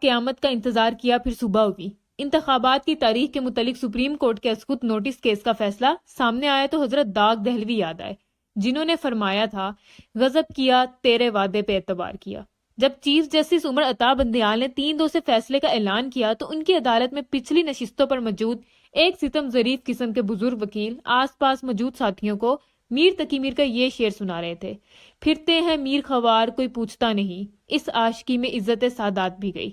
قیامت کا انتظار کیا، پھر صبح ہوئی۔ انتخابات کی تاریخ کے متعلق سپریم کورٹ کے اسکوت نوٹس کیس کا فیصلہ سامنے آیا تو حضرت داغ دہلوی یاد آئے، جنہوں نے فرمایا تھا غضب کیا تیرے وعدے پہ اعتبار کیا۔ جب چیف جسٹس عمر عطا بندیال نے 3-2 سے فیصلے کا اعلان کیا تو ان کی عدالت میں پچھلی نشستوں پر موجود ایک ستم ظریف قسم کے بزرگ وکیل آس پاس موجود ساتھیوں کو میر تقی میر کا یہ شعر سنا رہے تھے: پھرتے ہیں میر خوار کوئی پوچھتا نہیں، اس عاشقی میں عزت سادات بھی گئی۔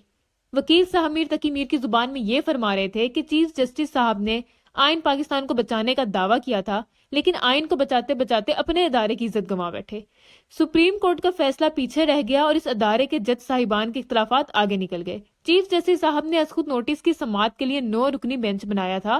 وکیل صاحب میر تقی میر کی زبان میں یہ فرما رہے تھے کہ چیف جسٹس صاحب نے آئین پاکستان کو بچانے کا دعویٰ کیا تھا، لیکن آئین کو بچاتے بچاتے اپنے ادارے کی عزت گنوا بیٹھے۔ سپریم کورٹ کا فیصلہ پیچھے رہ گیا اور اس ادارے کے جج صاحبان کے اختلافات آگے نکل گئے۔ چیف جسٹس صاحب نے اسخود نوٹس کی سماعت کے لیے 9 رکنی بینچ بنایا تھا۔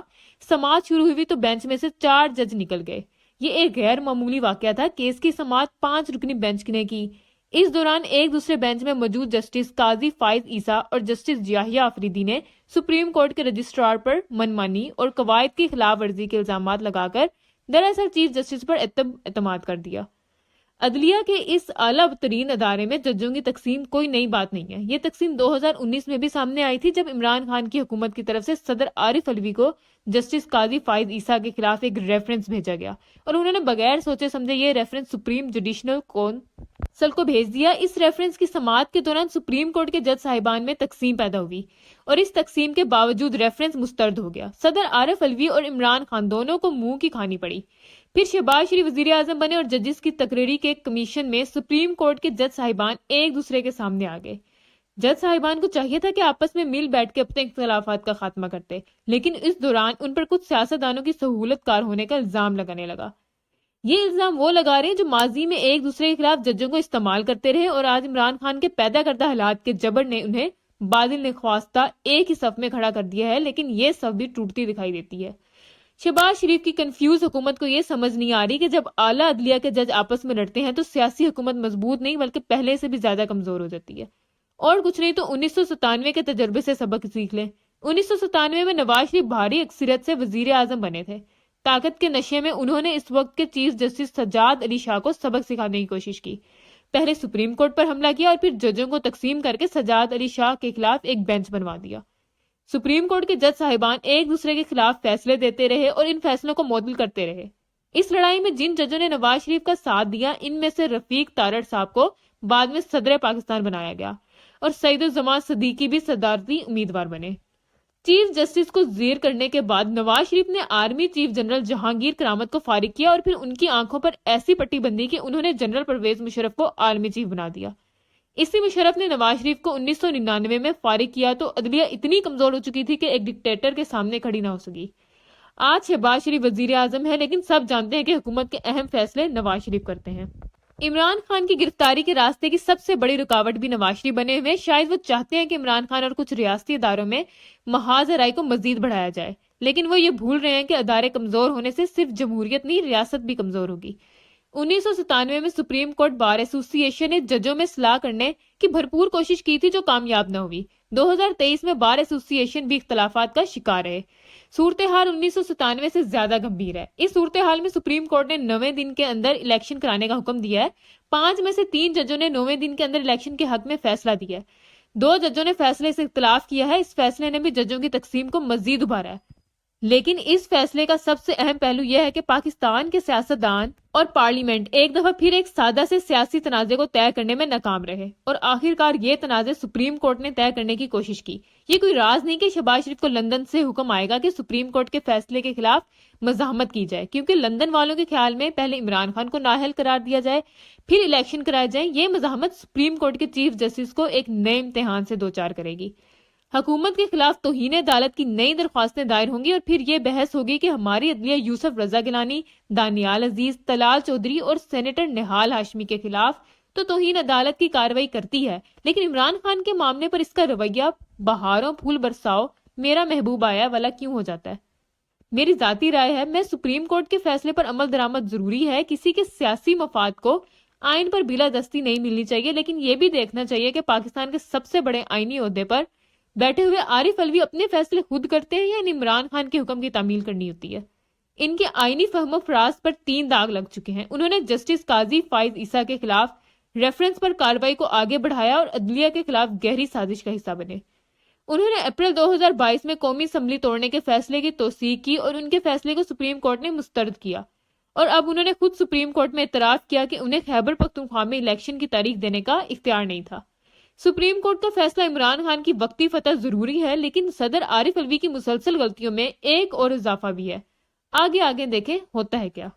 سماعت شروع ہوئی تو بینچ میں سے 4 جج نکل گئے۔ یہ ایک غیر معمولی واقعہ تھا۔ کیس کی سماعت 5 رکنی بینچ نے کی۔ اس دوران ایک دوسرے بینچ میں موجود جسٹس قاضی فائز عیسیٰ اور جسٹس یحییٰ آفریدی نے سپریم کورٹ کے رجسٹرار پر منمانی اور قواعد کی خلاف ورزی کے الزامات لگا کر دراصل چیف جسٹس پر اعتماد کر دیا۔ عدلیہ کے اس اعلیٰ ترین ادارے میں ججوں کی تقسیم کوئی نئی بات نہیں ہے۔ یہ تقسیم 2019 میں بھی سامنے آئی تھی، جب عمران خان کی حکومت کی طرف سے صدر عارف علوی کو جسٹس قاضی فائز عیسیٰ کے خلاف ایک ریفرنس بھیجا گیا اور انہوں نے بغیر سوچے سمجھے یہ ریفرنس سپریم جوڈیشنل کونسل کو بھیج دیا۔ اس ریفرنس کی سماعت کے دوران سپریم کورٹ کے جج صاحبان میں تقسیم پیدا ہوئی اور اس تقسیم کے باوجود ریفرنس مسترد ہو گیا۔ صدر عارف علوی اور عمران خان دونوں کو منہ کی کھانی پڑی۔ پھر شہباز شریف وزیر اعظم بنے اور ججز کی تقرری کے کمیشن میں سپریم کورٹ کے جج صاحبان ایک دوسرے کے سامنے آ گئے۔ جج صاحبان کو چاہیے تھا کہ آپس میں مل بیٹھ کے اپنے اختلافات کا خاتمہ کرتے، لیکن اس دوران ان پر کچھ سیاستدانوں کی سہولت کار ہونے کا الزام لگانے لگا۔ یہ الزام وہ لگا رہے ہیں جو ماضی میں ایک دوسرے کے خلاف ججوں کو استعمال کرتے رہے اور آج عمران خان کے پیدا کردہ حالات کے جبر نے انہیں بادل نے خواستہ ایک ہی صف میں کھڑا کر دیا ہے، لیکن یہ صف بھی ٹوٹتی دکھائی دیتی ہے۔ شہباز شریف کی کنفیوز حکومت کو یہ سمجھ نہیں آ رہی کہ جب اعلیٰ عدلیہ کے جج آپس میں لڑتے ہیں تو سیاسی حکومت مضبوط نہیں بلکہ پہلے سے بھی زیادہ کمزور ہو جاتی ہے۔ اور کچھ نہیں تو 1997 کے تجربے سے سبق سیکھ لیں۔ 1997 میں نواز شریف بھاری اکثریت سے وزیر اعظم بنے تھے۔ طاقت کے نشے میں انہوں نے اس وقت کے چیف جسٹس سجاد علی شاہ کو سبق سکھانے کی کوشش کی۔ پہلے سپریم کورٹ پر حملہ کیا اور پھر ججوں کو تقسیم کر کے سجاد علی شاہ کے خلاف ایک بینچ بنوا دیا۔ سپریم کورٹ کے جج صاحبان ایک دوسرے کے خلاف فیصلے دیتے رہے اور ان فیصلوں کو معطل کرتے رہے۔ اس لڑائی میں جن ججوں نے نواز شریف کا ساتھ دیا، ان میں سے رفیق تارڑ صاحب کو بعد میں صدر پاکستان بنایا گیا اور سعید الزمان صدیقی بھی صدارتی امیدوار بنے۔ چیف جسٹس کو زیر کرنے کے بعد نواز شریف نے آرمی چیف جنرل جہانگیر کرامت کو فارغ کیا اور پھر ان کی آنکھوں پر ایسی پٹی بندھی کہ انہوں نے جنرل پرویز مشرف کو عالمی چیف بنا دیا۔ اسی مشرف نے نواز شریف کو 1999 میں فارغ کیا تو عدلیہ اتنی کمزور ہو چکی تھی کہ ایک ڈکٹیٹر کے سامنے کھڑی نہ ہو سکی۔ آج شہباز شریف وزیر اعظم ہے، لیکن سب جانتے ہیں کہ حکومت کے اہم فیصلے نواز شریف کرتے ہیں۔ عمران خان کی گرفتاری کے راستے کی سب سے بڑی رکاوٹ بھی نواز شریف بنے ہوئے۔ شاید وہ چاہتے ہیں کہ عمران خان اور کچھ ریاستی اداروں میں محاذ رائے کو مزید بڑھایا جائے، لیکن وہ یہ بھول رہے ہیں کہ ادارے کمزور ہونے سے صرف جمہوریت نہیں، ریاست بھی کمزور ہوگی۔ 1997 میں سپریم کورٹ بار ایسوسی ایشن نے ججوں میں صلاح کرنے کی بھرپور کوشش کی تھی جو کامیاب نہ ہوئی۔ 2023 میں بار ایسوسی ایشن بھی اختلافات کا شکار ہے۔ صورتحال 1997 سے زیادہ گمبھیر ہے۔ اس صورتحال میں سپریم کورٹ نے 9 دن کے اندر الیکشن کرانے کا حکم دیا ہے۔ 5 میں سے 3 ججوں نے 9 دن کے اندر الیکشن کے حق میں فیصلہ دیا ہے۔ 2 ججوں نے فیصلے سے اختلاف کیا ہے۔ اس فیصلے نے بھی ججوں کی تقسیم کو مزید ابھارا ہے، لیکن اس فیصلے کا سب سے اہم پہلو یہ ہے کہ پاکستان کے سیاستدان اور پارلیمنٹ ایک دفعہ پھر ایک سادہ سے سیاسی تنازع کو طے کرنے میں ناکام رہے اور آخرکار یہ تنازع سپریم کورٹ نے طے کرنے کی کوشش کی۔ یہ کوئی راز نہیں کہ شہباز شریف کو لندن سے حکم آئے گا کہ سپریم کورٹ کے فیصلے کے خلاف مزاحمت کی جائے، کیونکہ لندن والوں کے خیال میں پہلے عمران خان کو نااہل قرار دیا جائے، پھر الیکشن کرائے جائیں۔ یہ مزاحمت سپریم کورٹ کے چیف جسٹس کو ایک نئے امتحان سے دوچار کرے گی۔ حکومت کے خلاف توہین عدالت کی نئی درخواستیں دائر ہوں گی اور پھر یہ بحث ہوگی کہ ہماری عدلیہ یوسف رضا گیلانی، دانیال عزیز، طلال چودھری اور سینیٹر نہال ہاشمی کے خلاف تو توہین عدالت کی کارروائی کرتی ہے، لیکن عمران خان کے معاملے پر اس کا رویہ بہاروں پھول برساؤ میرا محبوب آیا والا کیوں ہو جاتا ہے؟ میری ذاتی رائے ہے، میں سپریم کورٹ کے فیصلے پر عمل درآمد ضروری ہے۔ کسی کے سیاسی مفاد کو آئین پر بلا دستی نہیں ملنی چاہیے، لیکن یہ بھی دیکھنا چاہیے کہ پاکستان کے سب سے بڑے آئینی عہدے پر بیٹھے ہوئے عارف علوی اپنے فیصلے خود کرتے ہیں یا عمران خان کے حکم کی تعمیل کرنی ہوتی ہے۔ ان کے آئینی فہم و فراز پر 3 داغ لگ چکے ہیں۔ انہوں نے جسٹس قاضی فائز عیسیٰ کے خلاف ریفرنس پر کارروائی کو آگے بڑھایا اور عدلیہ کے خلاف گہری سازش کا حصہ بنے۔ انہوں نے اپریل 2022 میں قومی اسمبلی توڑنے کے فیصلے کی توثیق کی اور ان کے فیصلے کو سپریم کورٹ نے مسترد کیا، اور اب انہوں نے خود سپریم کورٹ میں اعتراف کیا کہ انہیں خیبر پختونخوا میں الیکشن کی تاریخ دینے کا اختیار نہیں تھا۔ سپریم کورٹ کا فیصلہ عمران خان کی وقتی فتح ضروری ہے، لیکن صدر عارف الوی کی مسلسل غلطیوں میں ایک اور اضافہ بھی ہے۔ آگے دیکھیں ہوتا ہے کیا۔